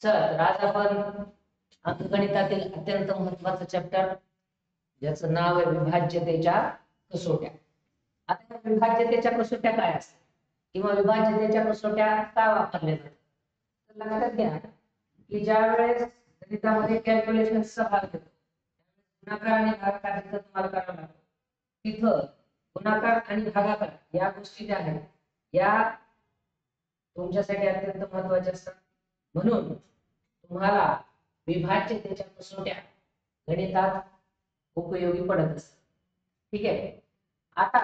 चला तर आज आपण अंकगणितातील अत्यंत महत्वाचं चॅप्टर ज्याचं नाव आहे विभाज्यतेच्या कसोट्या. आता विभाज्यतेच्या कसोट्या काय असतात किंवा विभाज्यतेच्या कसोट्या का वापरल्या जातात, तर लक्षात घ्या की ज्या वेळेस गणितामध्ये कॅल्क्युलेशनचा भाग येतो गुणाकार आणि भागाकार जिथं तुम्हाला करावं लागतं तिथं गुणाकार आणि भागाकार या गोष्टी ज्या आहेत या तुमच्यासाठी अत्यंत महत्वाच्या असतात. म्हणून तुम्हाला विभाज्यतेच्या कसोट्या गणितात उपयोगी पडत असतात. ठीक आहे. आता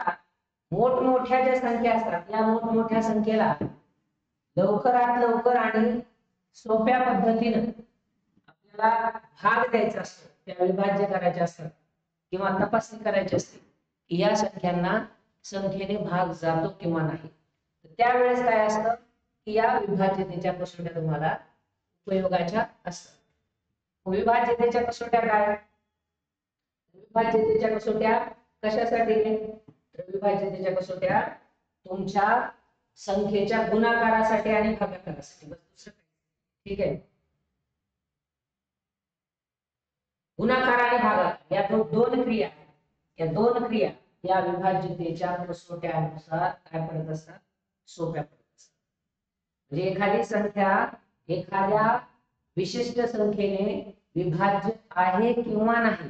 मोठमोठ्या ज्या संख्या असतात या मोठमोठ्या संख्येला लवकरात लवकर आणि सोप्या पद्धतीने आपल्याला भाग द्यायचा असतो, त्या विभाज्य करायचे असतात किंवा तपासणी करायची असते की या संख्यांना संख्येने भाग जातो किंवा नाही. त्यावेळेस काय असतं की या विभाज्यतेच्या कसोट्या तुम्हाला उपयोगाच्या असतात. विभाज्यतेच्या कसोट्या काय? विभाज्यतेच्या कसोट्या कशासाठी? विभाज्यतेच्या कसोट्या तुमच्या संख्येच्या गुणाकारासाठी आणि भागाकारासाठी, बस दुसरं काही. ठीक आहे. गुणाकार आणि भागाकार या दोन क्रिया आहेत. या दोन क्रिया या विभाज्यतेच्या कसोट्यानुसार काय पडत असतात? सोप्या पडत असतात. म्हणजे एखादी संख्या एखाद्या विशिष्ट संख्येने विभाज्य आहे किंवा नाही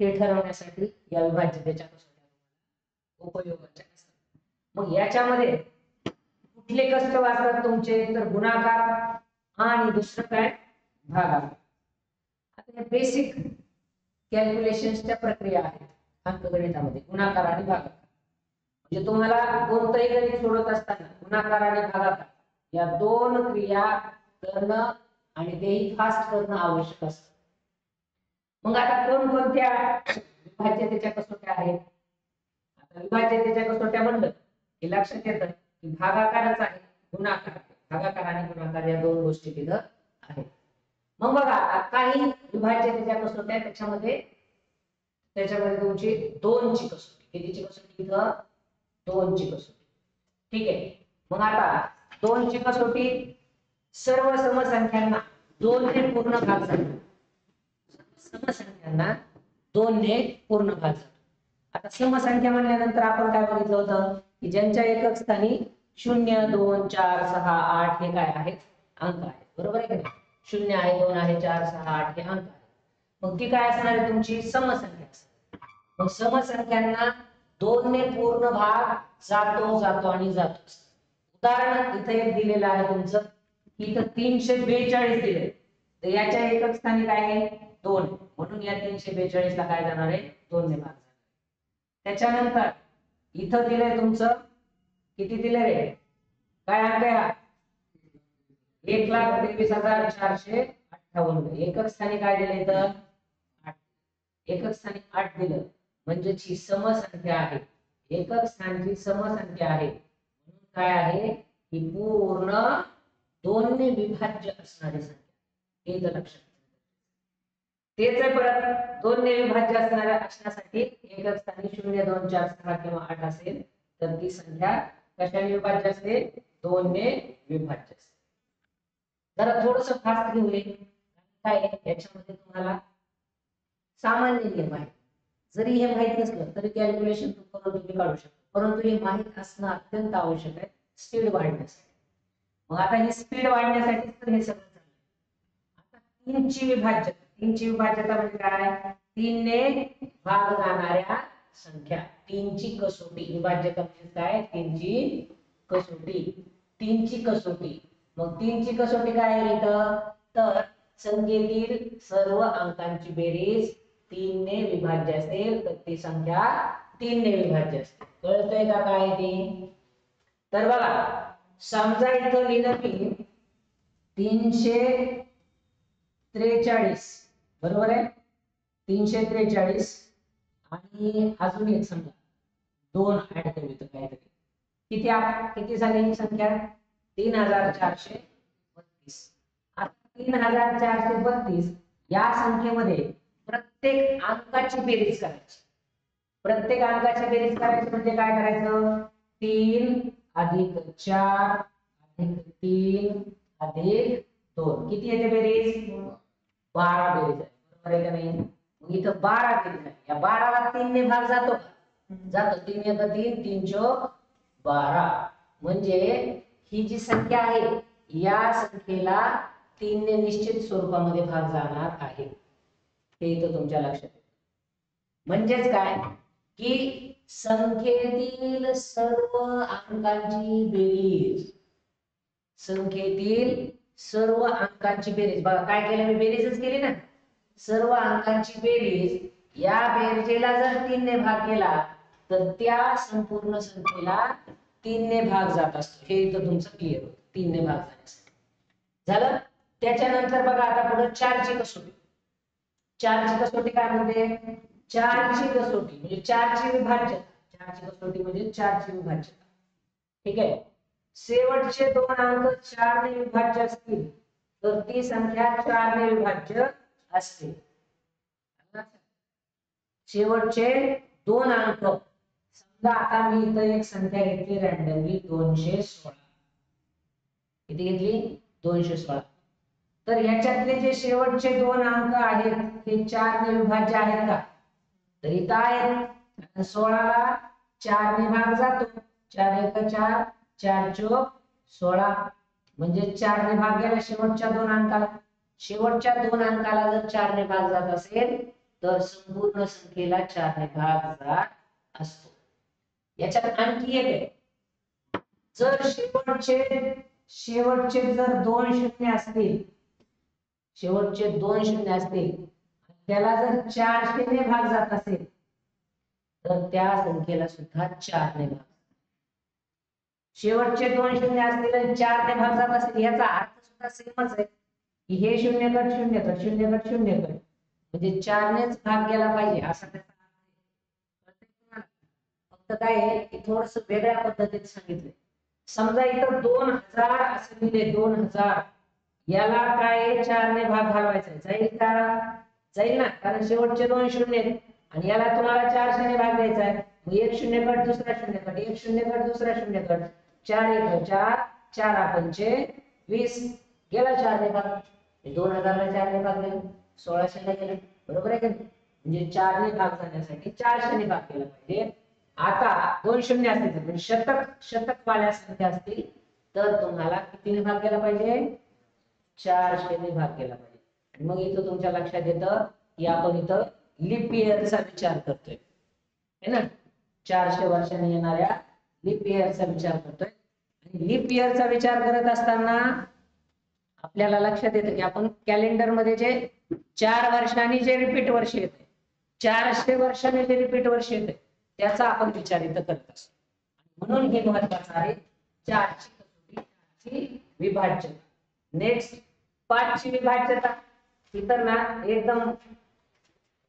हे ठरवण्यासाठी या विभाज्यतेच्या कसोट्या उपयोगाच्या असतात. मग याच्यामध्ये कुठले कष्ट वाचतात तुमचे? तर गुणाकार आणि दुसरं काय? भागाकार. आता हे बेसिक कॅल्क्युलेशनच्या प्रक्रिया आहेत अंकगणितामध्ये, गुणाकार आणि भागाकार. म्हणजे तुम्हाला कोणतंही गणित सोडवत असताना गुणाकार आणि भागाकार या दोन क्रिया करणं आणि तेही फास्ट करणं आवश्यक असतं. मग आता कोणकोणत्या विभाज्यतेच्या कसोट्या आहेत? आता विभाज्यतेच्या कसोट्या म्हणलं की लक्षात येतं की भागाकारच आहे, गुणाकार. भागाकार आणि गुणाकार या दोन गोष्टी तिथं आहेत. मग बघा काही विभाज्यतेच्या कसोट्या त्याच्यामध्ये तुमची दोनची कसोटी. कितीची कसोटी इथं? दोनची कसोटी. ठीक आहे. मग आता दोनची कसोटी सर्व समसंख्यांना 2 ने पूर्ण भाग जातो. समसंख्यांना 2 ने पूर्ण भाग जातो. आता समसंख्या म्हणल्यानंतर आपण काय बघितलं होतं की ज्यांच्या एकक स्थानी 0, 2, 4, 6, 8 हे काय आहेत? अंक आहेत. बरोबर आहे की नाही? 0 आहे, 2 आहे, 4, 6, 8 हे अंक आहेत. मग ती काय असणार आहे? तुमची समसंख्या असणार. मग समसंख्यांना 2 ने पूर्ण भाग जातो जातो आणि जातो. उदाहरण इथे एक दिलेलं आहे तुमचं, इथं 342 दिले तर याच्या एकक स्थानी काय आहे? 2. म्हणून या 342 ला काय जाणार आहे? 2 ने भाग जाणार. त्याच्यानंतर इथं दिलंय तुमचं किती दिले रे? काय अंक आहे? 1,23,458. एकक स्थानी काय दिले इथं? 8. एकक स्थानी 8 दिलं म्हणजे ही समसंख्या आहे. एकक स्थानची समसंख्या आहे म्हणून काय आहे? ही पूर्ण 2 ने विभाज्य असणारी संख्या. हे तर लक्षात तेच आहे. परत 2 ने विभाज्य असण्यासाठी एकक स्थानी 0, 2, 4, 6 किंवा 8 असेल तर ती संख्या कशाने विभाज्य असते? 2 ने विभाज्य असते. जरा थोडंसं फास्ट घेऊया. काय याच्यामध्ये तुम्हाला सामान्य नियम आहे. जरी हे माहित नसलं तरी कॅल्क्युलेशन करून तुम्ही काढू शकता, परंतु हे माहित असणं अत्यंत आवश्यक आहे स्पीड वाढण्यासाठी. मग आता ही स्पीड वाढण्यासाठी तर हे सगळं चाललंय. आता 3 ची विभाज्यता. 3 ची विभाज्यता म्हणजे काय? 3 ने भाग जाणाऱ्या संख्या. 3 ची कसोटी. विभाज्यता म्हणजे काय? 3 ची कसोटी. 3 ची कसोटी. मग 3 ची कसोटी काय आहे इथं? तर संख्येतील सर्व अंकांची बेरीज 3 ने विभाज्य असेल तर ती संख्या 3 ने विभाज्य असते. कळतंय का काय ते? तर बघा समजा इथं लिहिलं मी 343. बरोबर आहे? 343 आणि अजून एक समजा 2 ऍड करू इथं काहीतरी. किती झाली ही संख्या? 3,432. आता 3,432 या संख्येमध्ये प्रत्येक अंकाची बेरीज करायची. प्रत्येक अंकाची बेरीज करायची म्हणजे काय करायचं? 3 + 4 + 3 + 2 किती येते बेरीज 12 बेरीज आहे बरोबर आहे का नाही मग इथं 12 बेरीज आहे या 12 ला 3 ने भाग जातो का जातो 3 1 3 3 चौक 12 म्हणजे ही जी संख्या आहे या संख्येला 3 ने निश्चित स्वरूपामध्ये भाग जाणार आहे हे इथं तुमच्या लक्षात येतं म्हणजेच काय की संख्येतील सर्व अंकांची बेरीज संख्येतील सर्व अंकांची बेरीज बघा काय केलं मी बेरीजच केली ना सर्व अंकांची बेरीज या बेरजेला जर 3 ने भाग केला तर त्या संपूर्ण संख्येला 3 ने भाग जात असतो हे इथं तुमचं क्लिअर होतं 3 ने भाग जाण्यासाठी झालं त्याच्यानंतर बघा आता पुढे 4 ची कसोटी 4 ची कसोटी काय म्हणते 4 ची कसोटी म्हणजे 4 ची विभाज्यता 4 ची कसोटी म्हणजे 4 ची विभाज्यता ठीक आहे शेवटचे दोन अंक 4 ने विभाज्य असतील तर ती संख्या 4 ने विभाज्य असते शेवटचे दोन अंक समजा आता मी इथं एक संख्या घेतली रॅन्डमली 216 किती घेतली 216 तर याच्यातले जे शेवटचे दोन अंक आहेत हे 4 ने विभाज्य आहेत का तर इथं आहेत 16 ला 4 ने भाग जातो 4 1 4 4 चौक 16 म्हणजे 4 ने भाग गेला शेवटच्या दोन अंकाला शेवटच्या दोन अंकाला जर 4 ने भाग जात असेल तर संपूर्ण संख्येला 4 ने भाग जात असतो याच्यात आणखी एक आहे जर शेवटचे जर दोन शून्य असतील शेवटचे दोन शून्य असतील त्याला जर 400 ने भाग जात असेल तर त्या संख्येला सुद्धा 4 ने भाग शेवटचे दोन शून्य असतील आणि 4 ने भाग जात असेल याचा अर्थ सुद्धा सेमच आहे की हे शून्य गट शून्य गट शून्य गट शून्य गट म्हणजे 4 नेच भाग गेला पाहिजे असा त्याचा अर्थ आहे फक्त काय आहे की थोडस वेगळ्या पद्धतीत सांगितलंय समजा इथं 2000 असं लिहिले 2000 याला काय 4 ने भाग घालवायचा जाईल का जाईल ना कारण शेवटचे दोन शून्य आहेत आणि याला तुम्हाला 400 ने भाग द्यायचा आहे मग एक शून्य गट दुसरा शून्य गट एक शून्य गट दुसरा शून्य गट 4 1 4 4 पंचे 20 गेला 4 ने भाग 2000 ला 4 ने भाग गेला 1600 ला गेला बरोबर आहे का म्हणजे 4 ने भाग जाण्यासाठी 400 ने भाग केला पाहिजे आता दोन शून्य असतील तर शतक वाल्या संख्या असतील तर तुम्हाला कितीने भाग केला पाहिजे 400 ने भाग केला पाहिजे मग इथं तुमच्या लक्षात येतं की आपण इथं लीप इयरचा विचार करतोय है ना 400 वर्षांनी येणाऱ्या लीप इयरचा विचार करतोय आणि लीप इयरचा विचार करत असताना आपल्याला लक्षात येतं की आपण कॅलेंडर मध्ये जे 4 वर्षांनी जे रिपीट वर्ष येते 400 वर्षांनी जे रिपीट वर्ष येते त्याचा आपण विचार इथं करत असतो म्हणून हे महत्वाचं आहे 4 ची कसोटी 4 ची विभाज्यता नेक्स्ट 5 ची विभाज्यता इतर ना एकदम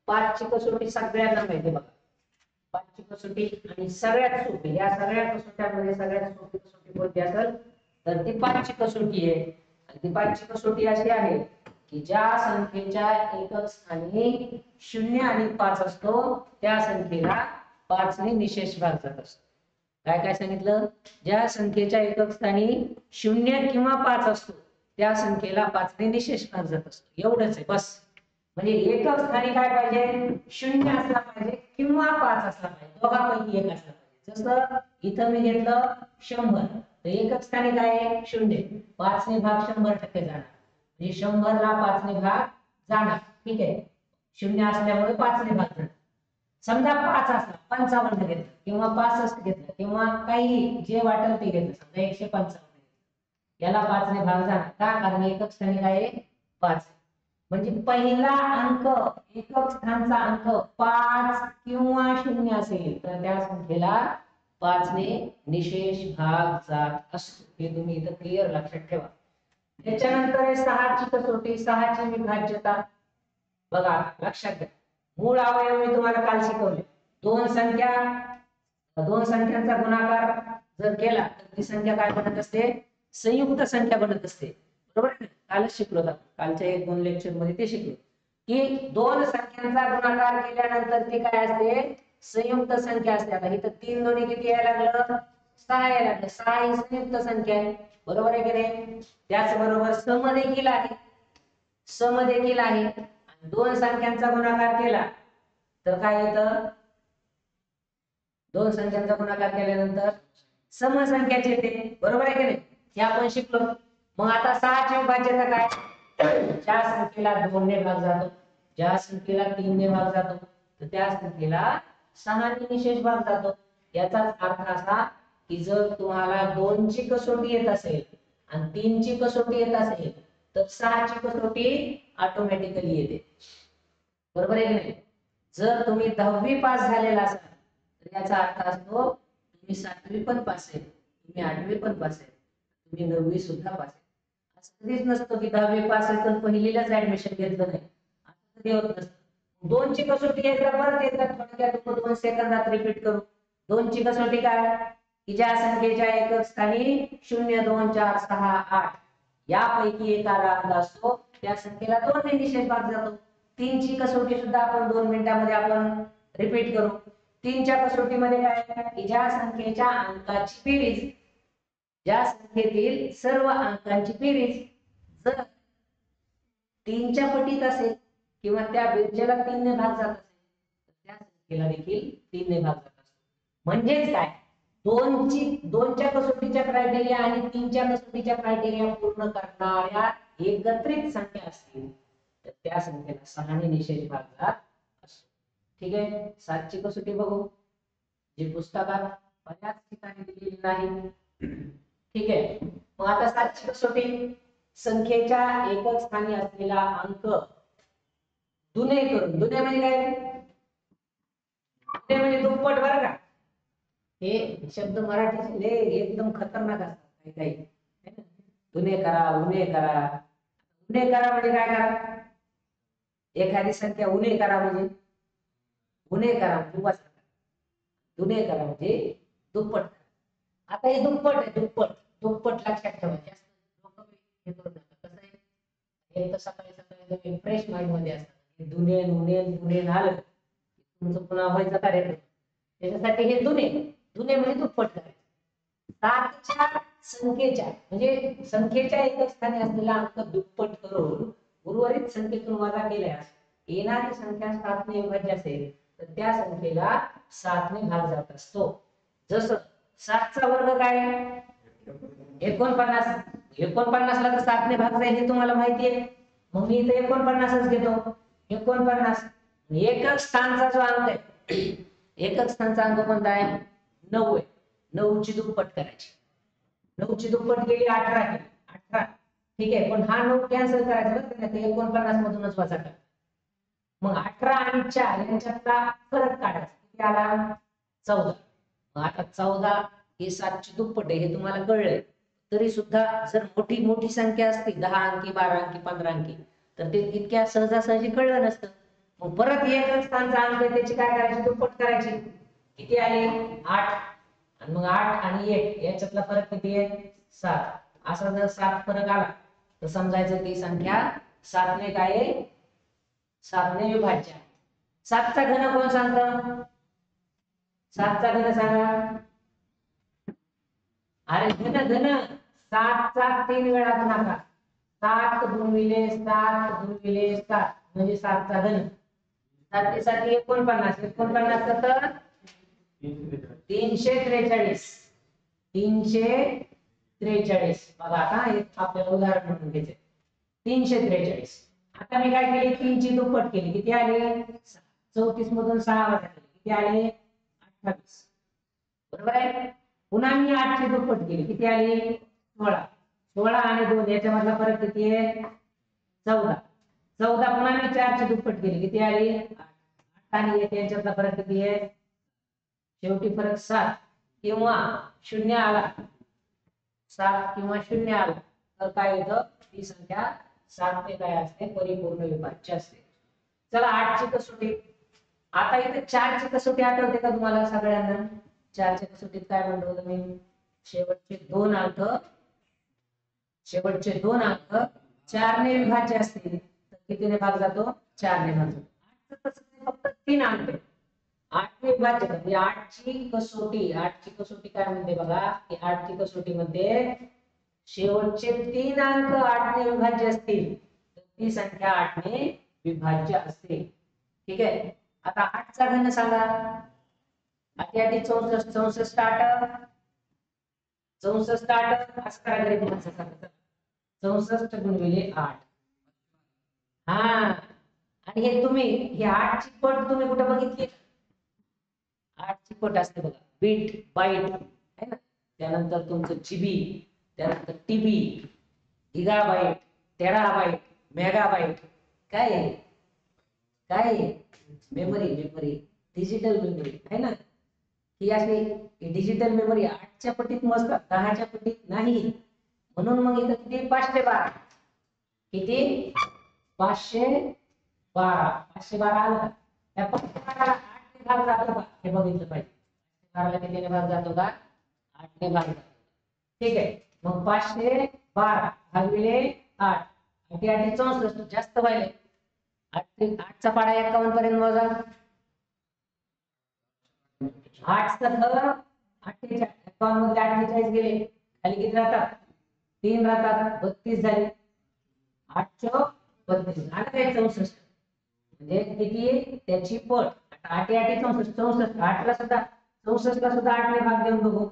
5 ची कसोटी सगळ्यांना माहिती बघा 5 ची कसोटी आणि सगळ्यात सोपी या सगळ्या कसोट्यांमध्ये सगळ्यात सोपी कसोटी कोणती असेल तर ती 5 ची कसोटी आहे आणि ती 5 ची कसोटी अशी आहे की ज्या संख्येच्या एकक स्थानी 0 आणि 5 असतो त्या संख्येला 5 ने निशेष भाग जात असतो काय काय सांगितलं ज्या संख्येच्या एकक स्थानी 0 किंवा 5 असतो त्या संख्येला 5 ने निशेष भाग जात असतो एवढंच आहे बस म्हणजे एकक स्थानी काय पाहिजे 0 असला पाहिजे किंवा 5 असला पाहिजे दोघांपैकी एक असला पाहिजे जसं इथं मी घेतलं 100 तर एकक स्थानी काय आहे 0 5 ने भाग 100% जाणार म्हणजे 100 ला 5 ने भाग जाणार ठीक आहे 0 असल्यामुळे 5 ने भाग जाणार समजा 5 असला 55 घेतलं किंवा 65 घेतलं किंवा काही जे वाटेल ते घेतलं समजा 155 याला 5 ने भाग जाणार का कारण एकक स्थानी काय आहे 5 म्हणजे पहिला अंक एकक स्थानचा अंक 5 किंवा 0 असेल तर त्या संख्येला 5 ने निशेष भाग जात असतो हे तुम्ही इथं क्लिअर लक्षात ठेवा त्याच्यानंतर आहे 6 ची कसोटी 6 ची विभाज्यता बघा लक्षात घ्या मूळ अवयव मी तुम्हाला काल शिकवले दोन संख्यांचा गुणाकार जर केला तर ती संख्या काय बनत असते संयुक्त संख्या बनत असते बरोबर कालच शिकलो आपण कालच्या 1-2 लेक्चर मध्ये ते शिकलो की दोन संख्यांचा गुणाकार केल्यानंतर ती काय असते संयुक्त संख्या असते आता इथं 3 दोन्ही किती यायला लागलं 6 यायला लागलं 6 ही संयुक्त संख्या आहे बरोबर आहे की नाही? त्याचबरोबर सम देखील आहे, सम देखील आहे. आणि दोन संख्यांचा गुणाकार केला तर काय येतं? दोन संख्यांचा गुणाकार केल्यानंतर समसंख्याचे येते, बरोबर आहे की नाही? हे आपण शिकलो. मग आता 6 ची विभाज्यता काय? ज्या संख्येला 2 ने भाग जातो, ज्या संख्येला 3 ने भाग जातो, तर त्या संख्येला 6 ने निशेष भाग जातो. याचाच अर्थ असा की जर तुम्हाला 2 ची कसोटी येत असेल आणि 3 ची कसोटी येत असेल तर 6 ची कसोटी ऑटोमॅटिकली येते, बरोबर आहे की नाही? जर तुम्ही 10वी पास झालेला असाल तर याचा अर्थ असतो तुम्ही 7वी पण पास आहे, तुम्ही 8वी पण पास आहे, तुम्ही 9वी सुद्धा पास आहे. असं कधीच नसतं की 10वी पास आहे तर पहिलीलाच ऍडमिशन घेतलं नाही, असं कधी होत नसतं. 2 ची कसोटी एकदा परत एकदा थोडक्यात 2 सेकंदात रिपीट करू. 2 ची कसोटी काय? की ज्या संख्येच्या एकक स्थानी 0 2 4 6 8 यापैकी एकाला अंक असतो त्या संख्येला 2 ने निशेष भाग जातो. 3 ची कसोटी सुद्धा आपण 2 मिनिटांमध्ये आपण रिपीट करू. 3 च्या कसोटीमध्ये काय? की ज्या संख्येच्या अंकाची बेरीज, ज्या संख्येतील सर्व अंकांची बेरीज जर 3 च्या पटीत असेल किंवा त्या बेरजेला 3 ने भाग जात असेल तर त्या संख्येला देखील 3 ने भाग जात असतो. म्हणजेच काय? 2 च्या कसोटीच्या क्रायटेरिया आणि 3 च्या कसोटीच्या क्रायटेरिया पूर्ण करणाऱ्या एकत्रित संख्या असतील तर त्या संख्येला 6 ने निशेष भाग जात असतो. ठीक आहे? 7 ची कसोटी बघू, जी पुस्तकात बऱ्याच ठिकाणी दिलेली नाही. ठीक आहे? मग आता 7 ची कसोटी संख्येच्या एकक स्थानी असलेला अंक दुने करून, दुने म्हणजे काय? दुने म्हणजे दुप्पट, बरं का? हे शब्द मराठीचे एकदम खतरनाक असतात काही काही. दुने करा, उणे करा. उणे करा म्हणजे काय करा? एखादी संख्या उणे करा म्हणजे उणे करा म्हणजे दुने करा म्हणजे दुप्पट करा. आता हे दुप्पट आहे, दुप्पट दुप्पट लक्षात ठेवा. जास्त लोक हे करू नका. कसं आहे, हे तर सकाळी सकाळी तुम्ही फ्रेश माइंड मध्ये असतात, दुने उणे दुने आलं तुमचं पुन्हा व्हायचं कार्यक्रम. त्याच्यासाठी हे दुने, दुने म्हणजे दुप्पट करायचे. 7च्या संख्येच्या म्हणजे संख्येच्या एकक स्थानी असलेला अंक दुप्पट करून उर्वरित संख्येतून वजा केल्यास येणारी संख्या 7 ने विभाज्य असेल तर त्या संख्येला 7 ने भाग जात असतो. जसं 7 चा वर्ग काय? 49. 49 ला तर 7 ने भाग जाईल हे तुम्हाला माहिती आहे. मग मी इथे 49च घेतो. 49 एकक स्थानचा जो अंक आहे, एकक स्थानचा अंक कोणता आहे? 9 आहे. 9 ची दुप्पट करायची. 9 ची दुप्पट केली 18 केली. 18 ठीक आहे, पण हा 9 कॅन्सल करायचा बरं का? ते 49 मधूनच वजा करा. मग 18 आणि 4 यांच्यातला फरक काढायचा. किती आला? 14. मग आता 14 हे 7 ची दुप्पट आहे हे तुम्हाला कळलंय. तरी सुद्धा जर मोठी मोठी संख्या असती 10 अंकी 12 अंकी 15 अंकी तर ते इतक्या सहजासहजी कळलं नसतं. मग परत एकच स्थानचा अंक आहे त्याची काय करायची? दुप्पट करायची. किती आले? 8. आणि मग 8 आणि 1 याच्यातला फरक किती आहे? 7. असा जर 7 फरक आला तर समजायचं ती संख्या 7 ने काय आहे? 7 ने विभाज्य आहे. 7 चा घन कोण सांगतं? 7 चा घन सांगा. अरे घन घन 7 चा 3 वेळा गुणाकार. 7 गुणिले 7 गुणिले 7 म्हणजे 7 चा घन. 7 साठी 49. 49 तर 343. 343 बघा. आता एक आपल्याला उदाहरण म्हणून घ्यायचे. 343. आता मी काय केली? 3 ची दुप्पट केली. किती आले? 34 मधून 6 वजा केले. किती आले? 28. बरोबर आहे? पुन्हा मी 8 ची दुप्पट केली. किती आली? 16. 16 आणि 2 याच्यामधला फरक किती आहे? 14. 14 पुन्हा मी 4 ची दुप्पट केली. किती आली? 8. 8 आणि 1 यांच्यातला फरक किती आहे? शेवटी फरक 7 किंवा 0 आला. 7 किंवा 0 आला तर काय येतं? ती संख्या 7 ने काय असते? परिपूर्ण विभाज्य असते. चला 8 ची कसोटी. आता इथे 4 ची कसोटी आठवते का तुम्हाला सगळ्यांना? 4 च्या कसोटीत काय म्हणलं होतं मी? शेवटचे 2 अंक 4 ने विभाज्य असतील तर कितीने भाग जातो? 4 ने भाग जातो. 8 चं कसं फक्त 3 अंक आहे. 8 ने विभाज्य म्हणजे 8 ची कसोटी. 8 ची कसोटी काय म्हणते बघा? की 8 ची कसोटी मध्ये शेवटचे 3 अंक 8 ने विभाज्य असतील तर ती संख्या 8 ने विभाज्य असते. ठीक आहे. आता 8 चा घन सांगा. 8 8 64 64 8 64 8 असं करा गरीब माणसासारखं. 64 गुणिले 8. हा, आणि हे तुम्ही हे 8 ची पट तुम्ही कुठे बघितली? 8 ची पट असते बघा, बीट बाईट है ना. त्यानंतर तुमचं जीबी, त्यानंतर टीबी, गिगाबाईट, टेराबाईट, मेगाबाईट. काय आहे? काय आहे? मेमरी, मेमरी, डिजिटल मेमरी है ना. ही अशी डिजिटल मेमरी 8 च्या पटीत मस्त, 10 च्या पटीत नाही. म्हणून मग इथं किती? 512. किती? 512. 512 आलं का? त्या 512 ला 8 ने भाग जातो का हे बघितलं पाहिजे. 512 ला कितीने भाग जातो का? 8 ने भाग जातो. ठीक आहे. मग 512 भागिले 8. 8 8 64 जास्त व्हायले. 8 चा पाडा 51 पर्यंत मोजा. 8 चा घन 48. 51 मध्ये 48 गेले, खाली किती राहतात? 3 राहतात. 32 झाले. 8 चौक 32. आता काय? 64. म्हणजे किती? त्याची पट. आता 8 8 64 64. 8 ला सुद्धा 64 ला सुद्धा 8 ने भाग देऊन बघू.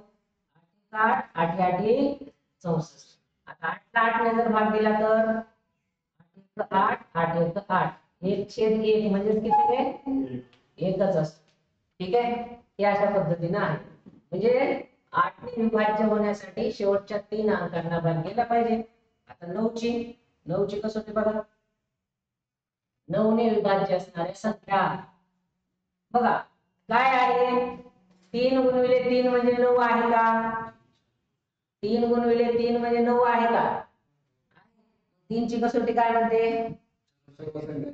8 8 8 64. आता 8 ला 8 ने जर भाग दिला तर 8 8 1 8. 1/1 म्हणजे किती आहे? एकच असतं. ठीक आहे. हे अशा पद्धतीने आहे. म्हणजे 8 ने विभाज्य होण्यासाठी शेवटच्या 3 अंकांना भाग केला पाहिजे. आता 9 ची कसोटी बघा. 9 ने विभाज्य असणाऱ्या संख्या बघा काय आहे? 3 गुणिले 3 म्हणजे 9 आहे का? 3 गुणिले 3 म्हणजे 9 आहे का? 3 ची कसोटी काय म्हणते?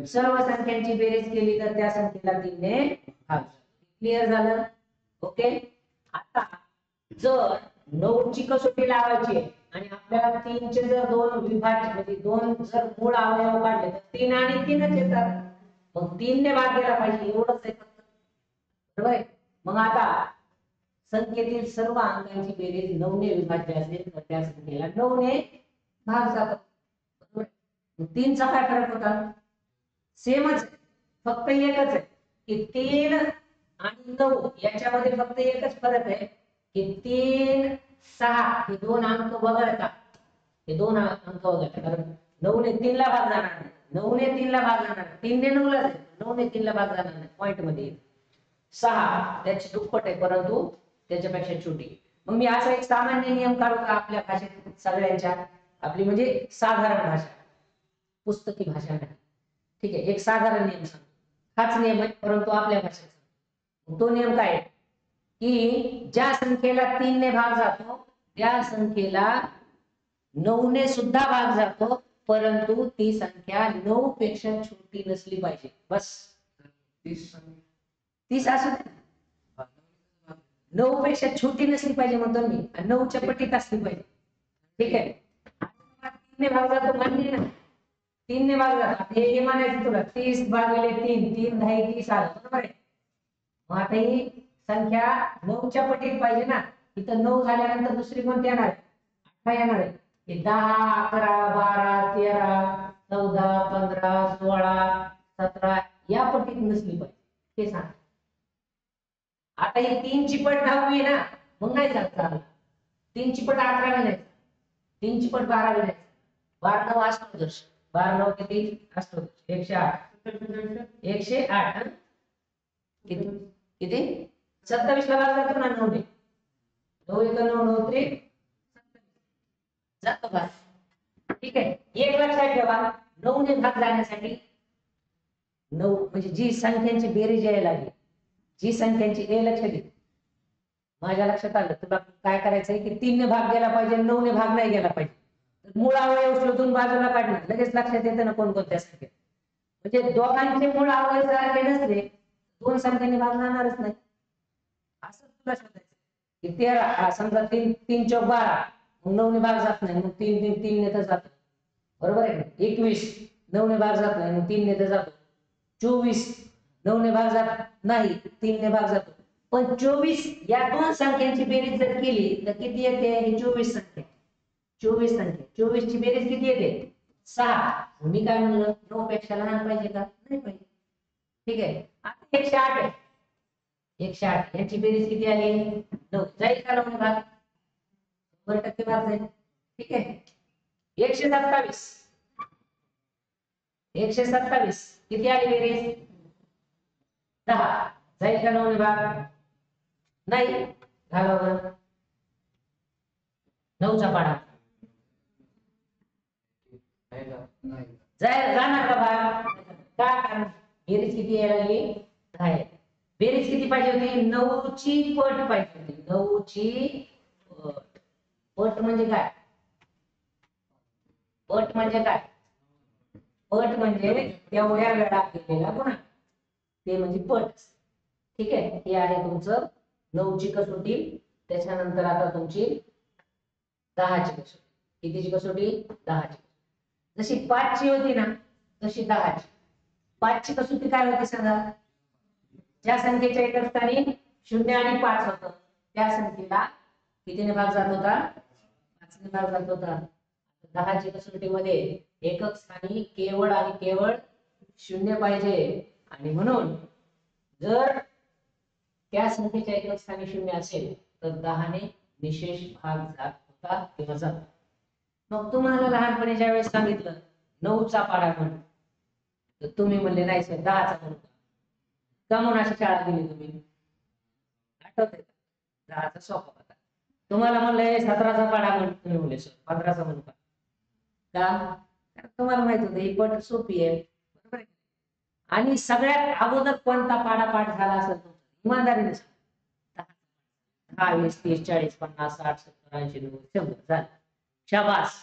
सर्व संख्यांची बेरीज केली तर त्या संख्येला 3 ने भाग. क्लिअर झालं? ओके. आता जर 9 ची कसोटी लावायची आणि आपल्याला 3 चे जर दोन विभाज्य म्हणजे दोन जर मूळ अवयव काढले तर 3 आणि 3च येतात. मग 3 ने भाग केला पाहिजे, एवढंच आहे फक्त. बरोबर आहे. मग आता संख्येतील सर्व अंकांची बेरीज 9 ने विभाज्य असेल तर त्या संख्येला 9 ने भाग जातो. बरोबर. मग 3 चा काय फरक होता? सेमच आहे, फक्त एकच आहे की 3 आणि 9 याच्यामध्ये फक्त एकच फरक आहे की 3 6 हे दोन अंक वगळतात. हे दोन अंक वगळतात. कारण 9 ने 3 ला भाग जाणार नाही. 9 ने 3 ला भाग जाणार नाही. 3 ने 9 ला जाईल. 9 ने 3 ला भाग जाणार नाही. पॉइंट मध्ये 6 त्याची दुप्पट आहे परंतु त्याच्यापेक्षा छोटी. मग मी असा एक सामान्य नियम काढू का आपल्या भाषेत सगळ्यांच्या? आपली म्हणजे साधारण भाषा, पुस्तकी भाषा नाही. ठीक आहे. एक साधारण नियम सांगतो. हाच नियम आहे परंतु आपल्या भाषेत. तो नियम काय आहे की ज्या संख्येला 3 ने भाग जातो त्या संख्येला 9 ने सुद्धा भाग जातो परंतु ती संख्या 9 पेक्षा छोटी नसली पाहिजे. बस 30 असू दे, 9 पेक्षा छोटी नसली पाहिजे म्हणतो मी. 9 च्या पटीत असली पाहिजे. ठीक आहे. 3 ने भाग जातो मान्य ना. 3 ने भाग जातो. हे म्हणायचं तुला 30 भागिले 3. 3 10 30 आलं. बरोबर आहे. मग आता ही संख्या 9 च्या पटीत पाहिजे ना. इथं 9 झाल्यानंतर दुसरी कोणती येणार? 18 येणार आहे. हे 10 11 12 13 14 15 16 17 या पटीत नसली पाहिजे. हे सांग. आता ही 3 ची पट 10वी ना, मग नाही चालत. 3 ची पट 11वी नाही, 3 ची पट 12वी नाही. 12 9 अष्टोदश. 12 9 किती? अष्टोदश. 108. 108 किती किती? 27 ला भाग जातो ना 9 ने. 9 1 9 9 3 जातो का? ठीक आहे. एक लक्षात ठेवा, 9 ने भाग जाण्यासाठी 9 म्हणजे जी संख्यांची बेरीज यायला लागली, जी संख्यांची हे लक्षात घे. माझ्या लक्षात आलं तुला काय करायचंय की 3 ने भाग गेला पाहिजे, 9 ने भाग नाही गेला पाहिजे. मूळ अवयव शोधून बाजूला काढणं लगेच लक्षात येतं ना कोणकोणत्या संख्या. म्हणजे दोघांचे मूळ अवयव सारखे नसले दोन संख्येने भाग जाणारच नाही. असं तुला शोधायचं की 13 समजा 3 3 चौक 12 मग 9 ने भाग जात नाही, मग 3 3 3 ने तर जातो. बरोबर आहे. 21 9 ने भाग जात नाही, मग 3 ने तर जातो. 24 9 ने भाग जात नाही, 3 ने भाग जातो. पण 24 या दोन संख्यांची बेरीज जर केली तर किती येते? ही 24 संख्या. 24 संख्या, 24 ची बेरीज किती येते 6. मी काय म्हणलं 9 पेक्षा लहान पाहिजे का नाही पाहिजे. ठीक आहे. आता 108 आहे, 108 याची बेरीज किती आली 9. जाईल का 9 भाग 100% भाग जाईल. ठीक आहे. 127, 127 किती आली बेरीज 10. जाईल का 9 भाग नाही. घाला बरं 9चा पाढा जाणार का भाग का, कारण बेरीज किती यायला लागली 10 आहे. बेरीज किती पाहिजे होती 9 ची पट पाहिजे होती. 9 ची पट. पट म्हणजे काय, पट म्हणजे काय, पट म्हणजे तेवढ्या वेळा केलेला गुणा, ते म्हणजे पट. ठीक आहे. हे आहे तुमचं 9 ची कसोटी. त्याच्यानंतर आता तुमची 10 ची कसोटी. कितीची कसोटी 10 ची. जशी 5 ची होती ना तशी 10 ची. 5 ची कसोटी काय होती सांगा. ज्या संख्येच्या एका स्थानी 0 आणि 5 होतं त्या संख्येला कितीने भाग जात होता 5 ने भाग जात होता. 10 ची कसोटीमध्ये एकक स्थानी केवळ आणि केवळ 0 पाहिजे, आणि म्हणून जर त्या संख्येच्या एकक स्थानी 0 असेल तर 10 ने निशेष भाग जात होता किंवा जातो. मग तुम्हाला लहानपणी ज्यावेळेस सांगितलं 9चा पाढा म्हण, तर तुम्ही म्हणले नाही सर 10चा म्हणू का म्हणून अशी शाळा दिली तुम्ही आठवते का. 10चा सोपा होता. तुम्हाला म्हणलं 17चा पाढा म्हण, तुम्ही म्हणले सर 15चा म्हणू का. कारण तुम्हाला माहित होतं ही पट सोपी आहे. बरोबर आहे. आणि सगळ्यात अगोदर कोणता पाढा पाठ झाला असेल तुमचा इमानदारीने सांगा. 10, 20, 30, 40, 50, 60, 70, 80, 90, 100 झालं. शाबास.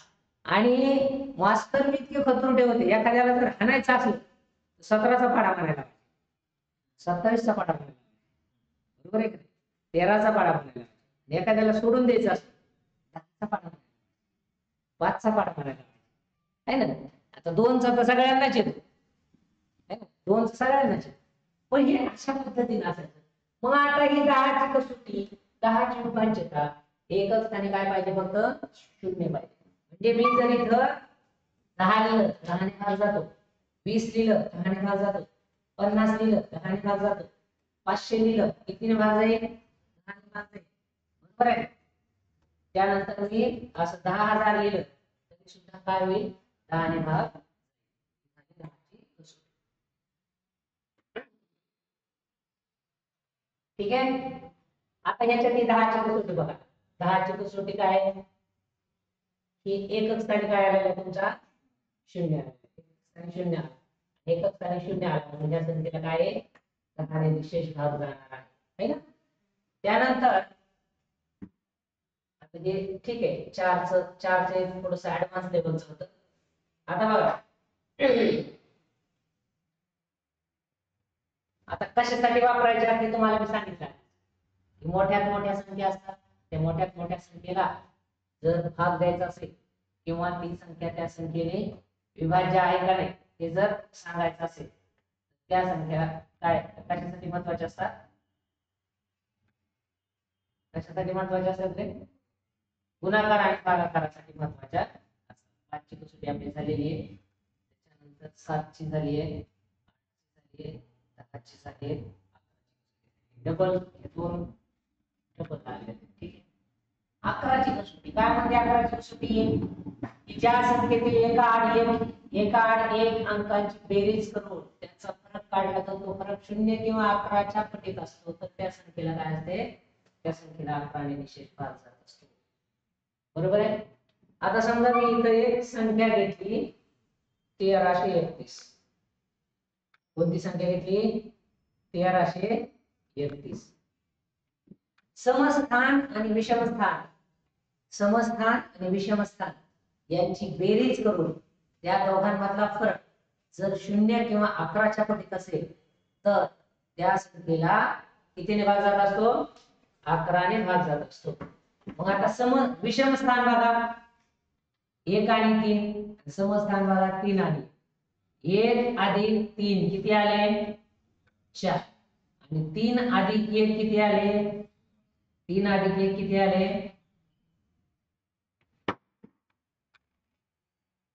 आणि मास्तर मी इतके खतरूटे होते, एखाद्याला जर हाणायचं असलं 17चा पाढा म्हणायला, 27चा पाढा म्हणायला, बरोबर आहे का. 13चा पाढा म्हणायला, एखाद्याला सोडून द्यायचं असलं 10चा पाढा म्हणायला, 5चा पाढा म्हणायला आहे ना. आता 2चा तर सगळ्यांनाच येतो आहे ना, 2चा सगळ्यांनाच येतो. पण हे अशा पद्धतीने असायचं. मग आता ही 10ची कसोटी, 10ची विभाज्यता, एकच स्थानी काय पाहिजे फक्त 0 पाहिजे. म्हणजे मी जर इथं 10 लिहिलं 10 ने भाग जातो, 20 लिहिलं 10 ने भाग जातो, 50 लिहिलं 10 ने भाग जातो, 500 लिहिलं कितीने भाग जाईल 10 ने भाग जाईल. बरोबर आहे. त्यानंतर मी असं 10,000 लिहिलं तरी सुद्धा काय होईल 10 ने भाग. ठीक आहे. आता ह्याच्यात 10ची कसोटी बघा. 10ची कसोटी काय आहे की एकक स्थानी काय आलेला तुमचा 0 आला. 0 आला. एकक स्थानी 0 आला म्हणजे या संख्येला काय आहे 10 ने विशेष भाग जाणार आहे ना. त्यानंतर आता हे ठीक आहे 4चे थोडंसं ऍडव्हान्स लेवलचं होतं. आता बघा आता कशासाठी वापरायचे ते तुम्हाला मी सांगितलं. मोठ्यात मोठ्या संख्या असतात, त्या मोठ्यात मोठ्या संख्येला जर भाग द्यायचा असेल किंवा ती संख्या त्या संख्येने विभाज्य आहे का नाही हे जर सांगायचं असेल त्या संख्या काय कशासाठी महत्वाच्या असतात, कशासाठी महत्वाच्या असतात ते गुणाकार आणि भागाकारासाठी महत्वाच्या असतात. 5ची कसोटी आपली झालेली आहे. त्याच्यानंतर 7ची झाली आहे, 8ची झाली आहे, 10ची झाली आहे, डबल दोन डबल आले. ठीक आहे. 11ची कसोटी काय म्हणते. 11ची कसोटी की ज्या संख्येतील एका आड एक अंकांची बेरीज करून त्याचा फरक काढला तर तो फरक 0 किंवा 11च्या पटीत असतो तर त्या संख्येला काय असते, त्या संख्येला 11 ने विशेष भाग जात असतो. बरोबर आहे. आता समजा मी इथे एक संख्या घेतली 1331. कोणती संख्या घेतली 1331. समस्थान आणि विषमस्थान, समस्थान आणि विषमस्थान यांची बेरीज करून त्या दोघांमधला फरक जर 0 किंवा 11च्या पटीत असेल तर त्या संख्येला कितीने भाग जात असतो 11 ने भाग जात असतो. मग आता विषमस्थान बघा 1 आणि 3, समस्थान बघा 3 आणि 1 अधिक 3 किती आले 4 आणि 3 अधिक 1 किती आले 3 अधिक 1 किती आले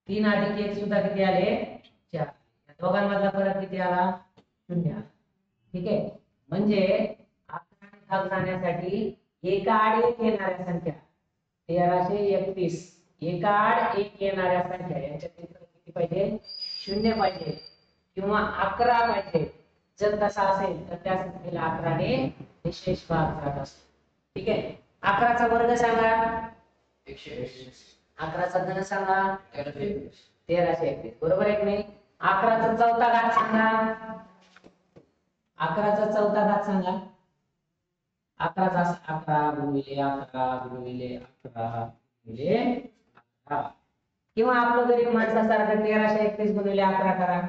3 अधिक 1 सुद्धा किती आले 4. या दोघांमधला फरक किती आला 0 आला. ठीक आहे. म्हणजे 11 ने भाग जाण्यासाठी एका आड एक येणाऱ्या संख्या 1331 एका आड एक येणाऱ्या संख्या यांच्यातील किती पाहिजे 0 पाहिजे किंवा 11 पाहिजे. जर तसा असेल तर त्या संख्येला 11 ने निशेष भाग जात असतो. ठीक आहे. 11 चा वर्ग सांगा 120. 11 चा घन सांगा 1321. बरोबर आहे की नाही. 11 चा चौथा घात सांगा 11 चा चौथा घात सांगा. 11 चा 11 गुणिले 11 गुणिले 11 गुणिले 11 किंवा आपलं गरीब माणसासारखं 1331 गुणिले 11 करा.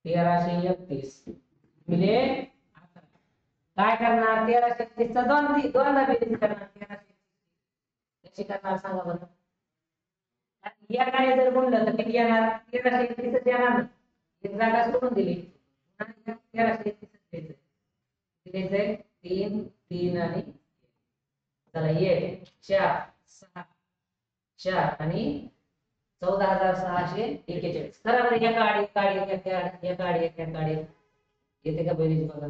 1331 गुणिले 11 काय करणार 1331 चा दोनदा बेरीज करणार. 1331 कशी करणार सांगा बरं. या काय जर गुणलं तर किती येणार 1331 च येणार ना. एक जागा सोडून दिली 1331 द्यायचंय 3 3 आणि चला 1 4 6 4 आणि 14641. करा बरं एका आड एका आड एका आड एका आड एका आड येते का बेरीज बघा.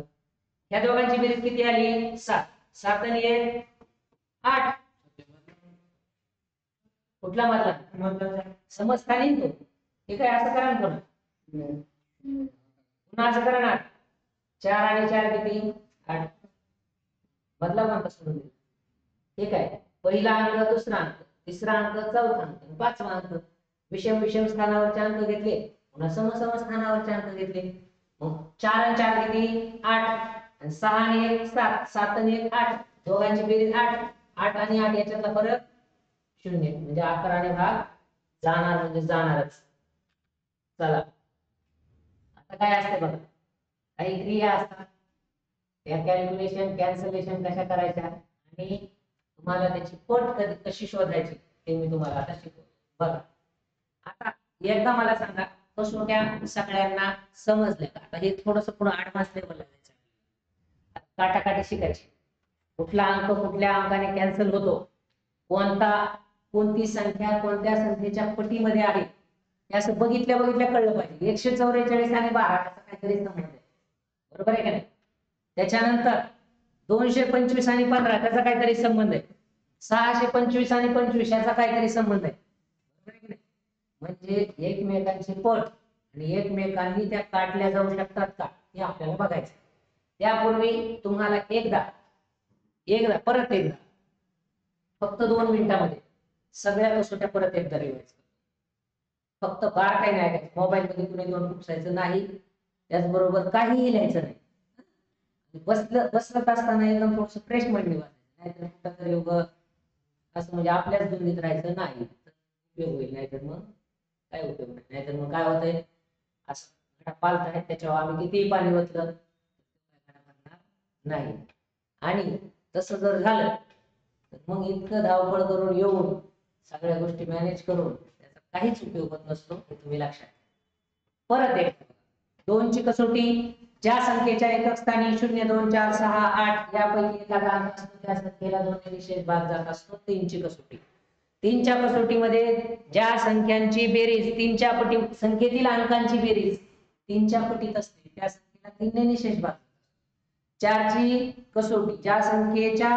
या दोघांची बेरीज किती आली 7. 7 आणि 1 8. कुठला मधला समजतानी तो हे काय असं करा ना पुन्हा असं करा ना 4 आणि 4 किती 8 मधला कोणता सोडून दे. ठीक आहे. पहिला अंक दुसरा अंक तिसरा अंक चौथा अंक पाचवा अंक विषम विषम स्थानावरचे अंक घेतले पुन्हा सम सम स्थानावरचे अंक घेतले. मग 4 आणि 4 किती 8 आणि 6 आणि 1 7 7 आणि 1 8 दोघांची बेरीज 8 8 आणि 8 याच्यातला फरक 0 म्हणजे 11 ने भाग जाणार म्हणजे जाणारच. चला आता काय असते बघा काही क्रिया असतात त्या कॅल्क्युलेशन कॅन्सलेशन कशा करायच्या आणि तुम्हाला त्याची पट कशी शोधायची ते मी तुम्हाला आता शिकवतो. बघा आता एकदा मला सांगा कसोट्या सगळ्यांना समजल्या का. आता हे थोडंसं पुढे ऍडव्हान्स लेवलला जायचं. काटाकाटी शिकायची. कुठला अंक कुठल्या अंकाने कॅन्सल होतो कोणती संख्या कोणत्या संख्येच्या पटीमध्ये आहे हे असं बघितल्या कळलं पाहिजे. 144 आणि 12 याचा काहीतरी संबंध आहे. बरोबर आहे का नाही. त्याच्यानंतर 225 आणि 15 त्याचा काहीतरी संबंध आहे. 625 आणि 25 याचा काहीतरी संबंध आहे. बरोबर आहे की नाही. म्हणजे एकमेकांची पट आणि एकमेकांनी त्या काटल्या जाऊ शकतात का हे आपल्याला बघायचं. त्यापूर्वी तुम्हाला एकदा परत एकदा फक्त 2 मिनिटांमध्ये सगळ्या कसोट्या परत एकदा रिवाइज फक्त बार काही नाही मोबाईल मध्ये कुणी दोन खुपसायचं नाही. त्याचबरोबर काहीही लिहायचं नाही. बसत असताना एकदम थोडस फ्रेश माइंड वाचायचं नाहीतर कुठं तरी उगं असं म्हणजे आपल्याच धुंदीत राहायचं नाही उपयोग होईल. नाहीतर मग काय उपयोग नाही. नाहीतर मग काय होतंय असं पालत आहे त्याच्यावर आम्ही कितीही पाणी ओतलं नाही. आणि तसं जर झालं तर मग इतकं धावपळ करून येऊन सगळ्या गोष्टी मॅनेज करून त्याचा काहीच उपयोग होत नसतो हे तुम्ही लक्षात. परत एक 2 ची कसोटी ज्या संख्येच्या एकक स्थानी 0 2 4 6 8 यापैकी एखादा अंक असतो त्या संख्येला 2 ने निषेध भाग जात असतो. 3 ची कसोटी 3 च्या कसोटीमध्ये ज्या संख्यांची बेरीज 3 च्या पटी संख्येतील अंकांची बेरीज 3 च्या पटीत असते त्या संख्येला 3 ने निषेध भाग. 4 ची कसोटी ज्या संख्येच्या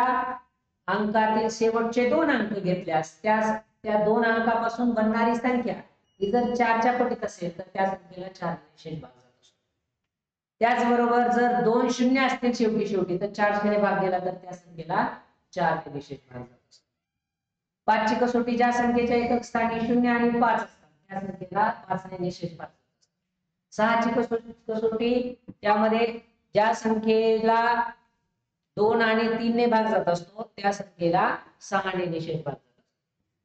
अंकातील शेवटचे 2 अंक घेतल्यास त्या 2 अंकापासून बनणारी संख्या ही जर 4 च्या पटीत असेल तर त्या संख्येला 4 ने निषेध भाग जात असतो. त्याचबरोबर जर 2 शून्य असतील शेवटी तर 4 ने भाग गेला तर त्या संख्येला 4 ने निषेध भाग जात असतो. 5 ची कसोटी ज्या संख्येच्या एकक स्थानी 0 आणि 5 असतात त्या संख्येला 5 ने निषेध भाग जात असतो. 6 ची कसोटी त्यामध्ये ज्या संख्येला 2 आणि 3 ने भाग जात असतो त्या संख्येला 6 ने निषेध भाग जात असतो.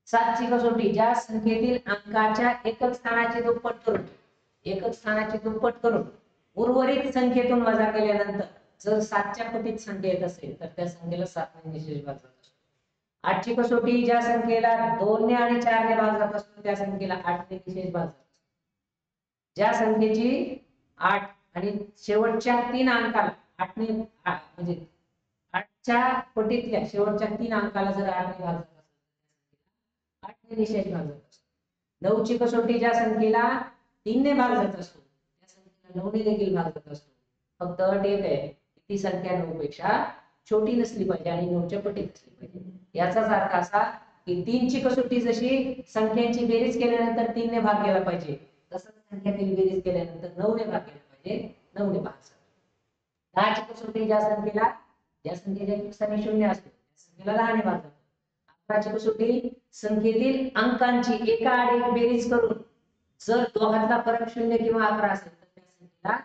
7 ची कसोटी ज्या संख्येतील अंकाच्या एकक स्थानाची दुप्पट करून उर्वरित संख्येतून वजा केल्यानंतर जर 7 च्या पटीत संख्या येत असेल तर त्या संख्येला 7 ने निषेध भाग जात असतो. 8 ची कसोटी ज्या संख्येला 2 ने आणि 4 ने भाग जात असतो त्या संख्येला 8 ने निषेध भाग जात असतो. ज्या संख्येची 8 आणि शेवटच्या 3 अंकाला 8 ने म्हणजे 8 च्या पटीतल्या शेवटच्या 3 अंकाला जर 8 ने भाग जात असेल 8 ने निषेध भाग जात असतो. 9ची कसोटी ज्या संख्येला 3 ने भाग जात असतो त्या संख्येला 9 ने देखील भाग जात असतो. फक्त अट एक आहे, ती संख्या 9 पेक्षा छोटी नसली पाहिजे आणि 9च्या पटीत असली पाहिजे. याचाच अर्थ असा की 3ची कसोटी जशी संख्यांची बेरीज केल्यानंतर 3 ने भाग केला पाहिजे, तसंच संख्यातील बेरीज केल्यानंतर 9 ने भाग केला पाहिजे. 9 ने भाग जातो. 10ची कसोटी ज्या संख्येच्या स्थानी 0 असतो त्या संख्येला 10 ने भाग जातो. 11ची कसोटी संख्येतील अंकांची एका आड एक बेरीज करून जर दोघांचा फरक 0 किंवा 11 असेल तर त्या संख्येला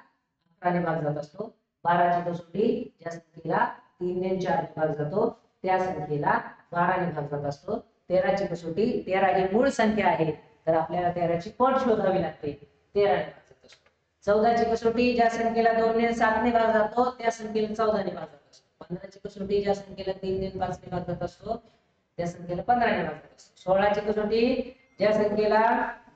11 ने भाग जात असतो. 12ची कसोटी ज्या संख्येला 3 ने 4 ने भाग जातो त्या संख्येला 12 ने भाग जात असतो. 13ची कसोटी 13 ही मूळ संख्या आहे तर आपल्याला 13ची पट शोधावी लागते. 13 ने भाग जात असतो. 14ची कसोटी ज्या संख्येला 2 ने 7 ने भाग जातो त्या संख्येला 14 ने भाग जात असतो. 15ची कसोटी ज्या संख्येला 3 ने 5 ने भाग जात असतो त्या संख्येला 15 ने भाग जात असतो. 16ची कसोटी ज्या संख्येला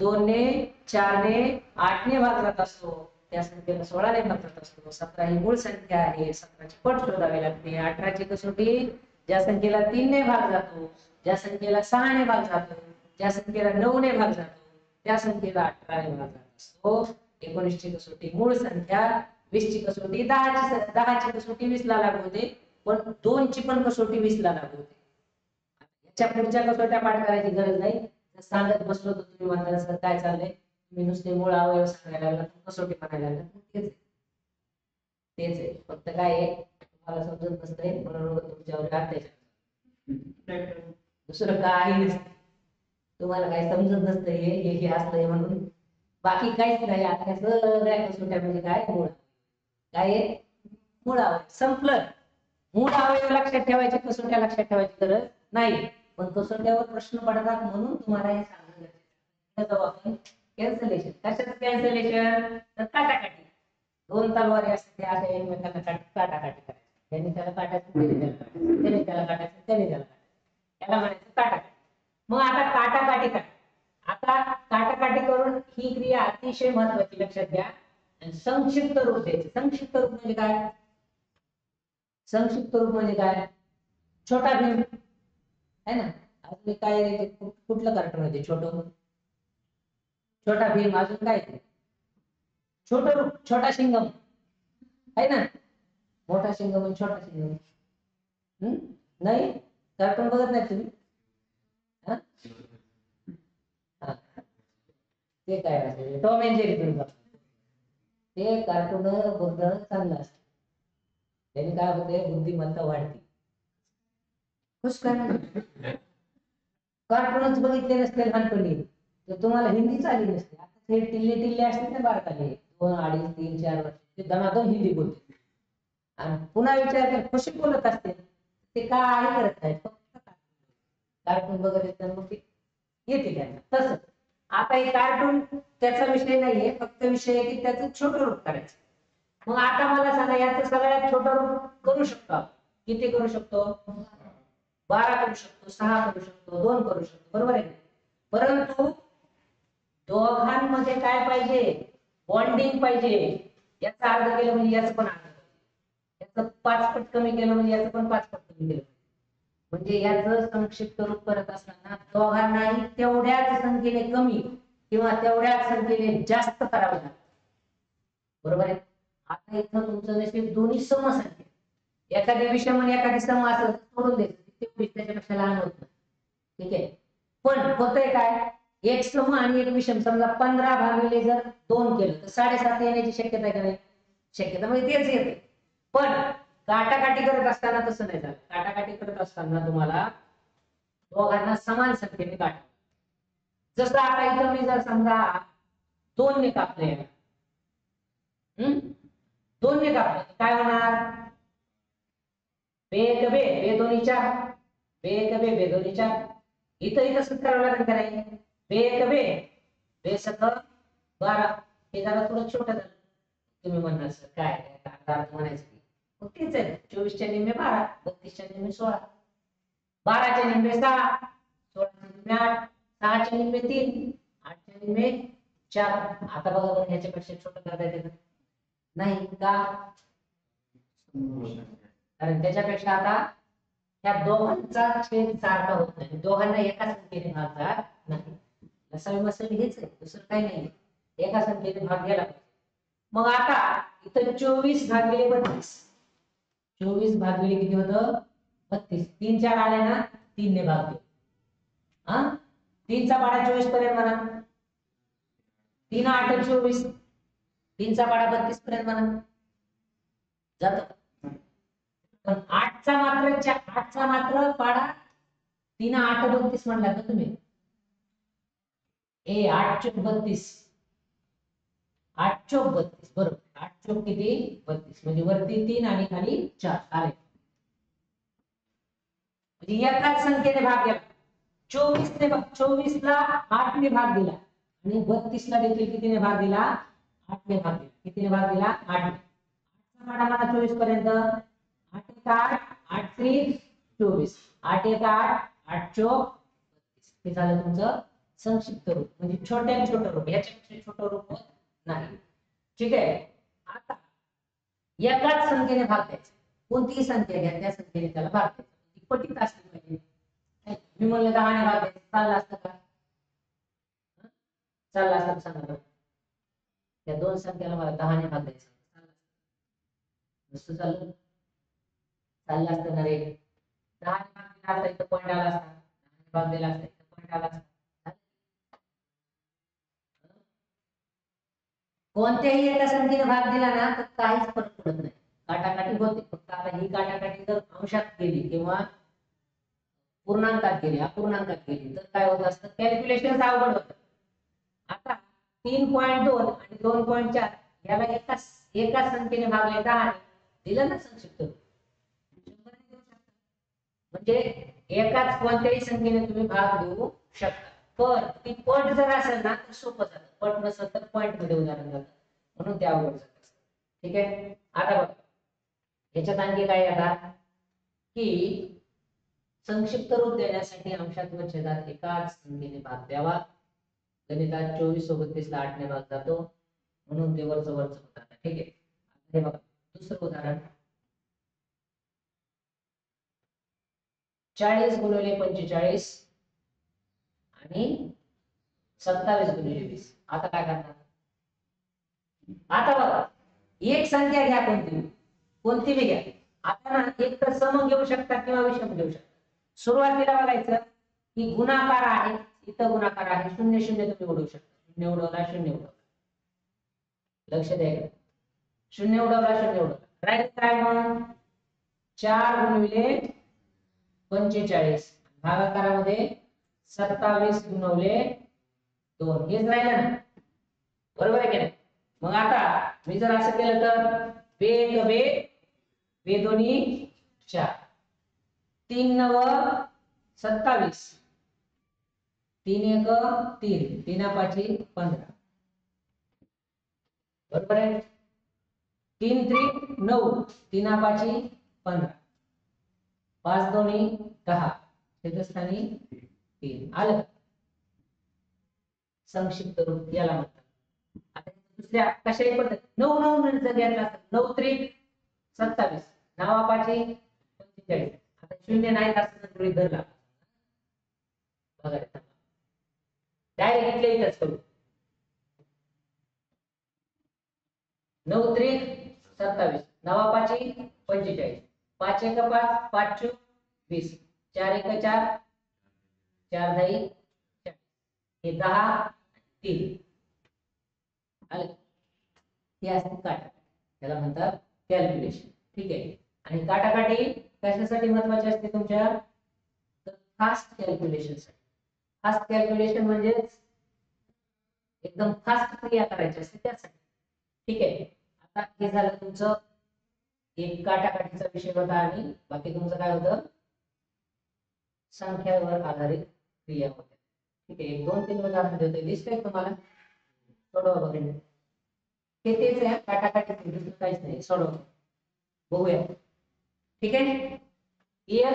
2 ने 4 ने 8 ने भाग जात असतो त्या संख्येला 16 ने भाग जात असतो. 17 ही मूळ संख्या आहे, 17ची पट शोधावी लागते. 18ची कसोटी ज्या संख्येला 3 ने भाग जातो, ज्या संख्येला 6 ने भाग जातो, ज्या संख्येला 9 ने भाग जातो त्या संख्येला 18 ने भाग जात असतो. 19ची कसोटी मूळ संख्या, 20ची कसोटी 10ची कसोटी 20 ला लागू होते, पण 2ची पण कसोटी 20 ला लागू होते. याच्या पुढच्या कसोट्या पाठ करायची गरज नाही. सांगत बसलो तर तुम्ही म्हणता सर काय चाललंय, तुम्ही नुसते मूळ अवयव सांगायला लागला, कसोटी म्हणायला लागला. तेच आहे, फक्त काय आहे तुम्हाला समजत नसतंय म्हणून तुमच्यावर अत्याचार, दुसरं काही नसतं. तुम्हाला काही समजत नसतं हे असतंय म्हणून, बाकी काहीच नाही. आता या सगळ्या कसोट्या म्हणजे काय मूळ काय मूळ अवयव संपलं. मूळ अवयव लक्षात ठेवायचे, कसोट्या लक्षात ठेवायची गरज नाही. पण कसोट्यावर प्रश्न पडतात म्हणून तुम्हाला हे सांगण्यात आपण कॅन्सलेशन. कशाचं कॅन्सलेशन? तर काटाकाटी. 2 तलवारी असते अशा एकमेकांना काटाकाटी करायची. त्यांनी त्याला काटायचं, त्याने त्याला काटायचं, त्याने त्याला काटायचं, त्याला म्हणायचं काटाकाटी. मग आता काटाकाटी करा. आता काटाकाटी करून ही क्रिया अतिशय महत्वाची, लक्षात घ्या. संक्षिप्त रूप द्यायचे. संक्षिप्त रूप म्हणजे काय? संक्षिप्त रूप म्हणजे काय? छोटा भीम है ना. अजून काय कुठलं कार्टून आहे छोटा भीम, अजून काय छोट रूप, छोटा सिंगम है ना. मोठा सिंगम आणि छोटा सिंगम नाही, कार्टून बघत नाही तुम्ही? ते काय असेल टॉम अँड जेरी तुम्ही बघा. ते कार्टून बघणं चांगलं असतं. त्याने काय होते, बुद्धिमत्ता वाढते. खुश काय कार्टूनच बघितले नसते लहानपणी तर तुम्हाला हिंदीच आली नसते. आता ते टिल्ले टिल्ले असते ना बारकाले 2, 2.5, 3, 4 वर्ष ते दणादण हिंदी बोलते आणि पुन्हा विचार कर खुशी बोलत असते. ते काय करत नाही, फक्त कार्टून बघत येतात मग ते येते त्यांना. तसं आता हे कार्टून त्याचा विषय नाहीये, फक्त विषय आहे की त्याचं छोटं रूप करायचं. मग आता मला सांगा याचं सगळ्यात छोटं रूप करू शकतो आपण. किती करू शकतो? 12 करू शकतो, 6 करू शकतो, 2 करू शकतो, बरोबर आहे. परंतु दोघांमध्ये काय पाहिजे? बॉन्डिंग पाहिजे. याचा अर्थ केलं म्हणजे याचं पण अर्थ, याचं 5 पट कमी केलं म्हणजे याचं पण 5 पट कमी केलं. म्हणजे याचं संक्षिप्त रूप करत असताना दोघांनाही तेवढ्याच संख्येने कमी किंवा तेवढ्याच संख्येने जास्त करावं लागतं, बरोबर आहे. आता इथं तुमचं नशीब दोन्ही समसंख्या, एखादी विषम आणि एखादी सम असं सोडून द्यायचं, त्याच्यापेक्षा लहान होत नाही. ठीक आहे. पण होतंय काय, एक सम आणि एक विषम, समजा 15 भागिले जर 2 केलं तर 7.5 येण्याची शक्यता आहे का नाही? शक्यता म्हणजे तेच येते. पण काटाकाटी करत असताना तसं नाही झालं. काटाकाटी करत असताना तुम्हाला दोघांना समान संख्येने काटा. जसं आता इथं मी जर समजा 2 ने कापले, 2 ने कापले काय होणार? बे बे दोन्ही 4, बे दोन्ही 4. इथं तसंच करावं लागेल का नाही? बे सक 12. हे जरा थोडं छोटं झालं. तुम्ही म्हणणार सर काय म्हणायचं मग तेच आहे. 24च्या निम्मे 12, 32च्या निम्मे 16, 12च्या निम्मे 6, 16च्या निम्मे 8, 6च्या निम्मे 3, 8च्या निम्मे 4. आता बघा बरं ह्याच्यापेक्षा छोटं करता येते नाही का? कारण त्याच्यापेक्षा आता या दोघांचा छेद सारखा होत नाही, दोघांना एका संख्येने भाग जात नाही. लसावी मसावी हेच आहे, दुसरं काही नाही. एका संख्येने भाग गेला पाहिजे. मग आता इथं 24 भागिले 32, 24 भागिले किती होतं 32, 3 4 आले ना 3 ने भाग दे. हा 3 चा पाडा 24 पर्यंत म्हणा, 3 8 24, 3 चा पाडा 32 पर्यंत म्हणा जातो. पण 8 चा मात्र पाडा 3 8 32 म्हणला ना तुम्ही. 8 चौक 32, 8 चौक 32 बरोबर. 8 चौक किती 32, म्हणजे वरती 3 आणि खाली 4 आले. म्हणजे एकाच संख्येने भाग दिला. 24 ला 8 ने भाग दिला आणि 32 ला देखील कितीने भाग दिला 8 ने भाग दिला. कितीने भाग दिला 8 ने. 8 चा पाडा मला 24 पर्यंत, 8 1 8 8 3 24, 8 1 8 8 चौक 32. हे झालं तुमचं संक्षिप्त रूप, म्हणजे छोट्यात छोटं रूप, याच्यापेक्षा छोटं रूप होत नाही. ठीक आहे. आता एकाच संख्येने भाग द्यायचा, कोणतीही संख्या घ्या त्या संख्येने त्याला भाग द्यायचा, ती पटीत असली पाहिजे. मी म्हणलं 10 ने भाग द्यायचा, चाललं असतं का? चाललं असतं सांगा. त्या दोन संख्येला मला 10 ने भाग द्यायचा, नुसतं चाललं चाललं असतं ना रे. 10 ने भाग दिला असता इथं पॉईंट आला असता, 10 ने भाग दिला असता इथं पॉईंट आला असता. कोणत्याही एका संख्येने भाग दिला ना तर काहीच फरक पडत नाही, काटाकाटी होते. फक्त आता ही काटाकाटी जर अंशात गेली किंवा पूर्णांकात गेली, अपूर्णांकात गेली तर काय होत असतं, कॅल्क्युलेशन अवघड होतं. आता 3.2 आणि 2.4 याला एका संख्येने भागले 10 दिलं ना संक्षिप्त रूप. म्हणजे एकाच कोणत्याही संख्येने तुम्ही भाग देऊ शकता. पण ती पट जर असेल ना तर सोपं जातं, पट नसेल तर पॉइंट मध्ये उदाहरण जातं, म्हणून ते अवघड जातं. ठीक आहे. आता बघा याच्यात आणखी काय आता की संक्षिप्त रूप देण्यासाठी अंशात व छेदात एकाच संख्येने भाग द्यावा. गणितात 24 सोबत 30 ला 8 ने भाग जातो, म्हणून ते वरचं होतात. ठीक आहे. हे बघा दुसरं उदाहरण, 40 गुणिले 45 आणि 27 गुणिले 20. आता काय करणार? आता बघा एक संख्या घ्या, कोणती बी घ्या. आता ना एक तर सम घेऊ शकता किंवा विषम घेऊ शकता. सुरुवातीला बघायचं की गुणाकार आहे, इथं गुणाकार आहे, 0 0 तुम्ही उडवू शकता. 0 उडवला 0 उडवला, लक्ष द्यायचं. 0 उडवला 0 उडवला, राईट काय मग 4 गुणिले 45 भागाकारामध्ये 27 गुणवले 2 हेच राहिलं ना, बरोबर आहे की नाही? मग आता मी जर असं केलं तर बे दोन्ही 4, 3 9 27, 3 1 3, 3 5 15, बरोबर आहे. 3 3 9, 3 5 15, 5 2 10, छेदस्थानी 3 आलं. संक्षिप्त रूप याला म्हणतात. आता दुसऱ्या कशाही पद्धत 9 9 नंतर घ्यायला असतं, 9 3 27, 9 5 45. आता 0 नाही असं गृहीत धरला, बघा डायरेक्ट इथल्या इथंच करू. 9 3 27, 9 5 45, 5 1 5, 5 2 20, 4 1 4, 4 10 40, हे 10 3 आलं. हे असते काटा, त्याला म्हणतात कॅल्क्युलेशन. ठीक आहे. आणि काटाकाटी कशासाठी महत्वाची असते तुमच्या, तर फास्ट कॅल्क्युलेशन साठी. फास्ट कॅल्क्युलेशन म्हणजे एकदम फास्ट क्रिया करायची असते त्यासाठी. ठीक आहे. आता हे झालं तुमचं एक काटाकाटीचा विषय होता आणि बाकी तुमचं काय होतं, संख्यावर आधारित क्रिया होत्या. ठीक आहे. 1 2 3 उदाहरण देतोय, दिसतंय तुम्हाला? सोडवा बघूया. हे तेच आहे, काटाकाटी दुसरं काहीच नाही, सोडवा बघूया. ठीक आहे. क्लियर?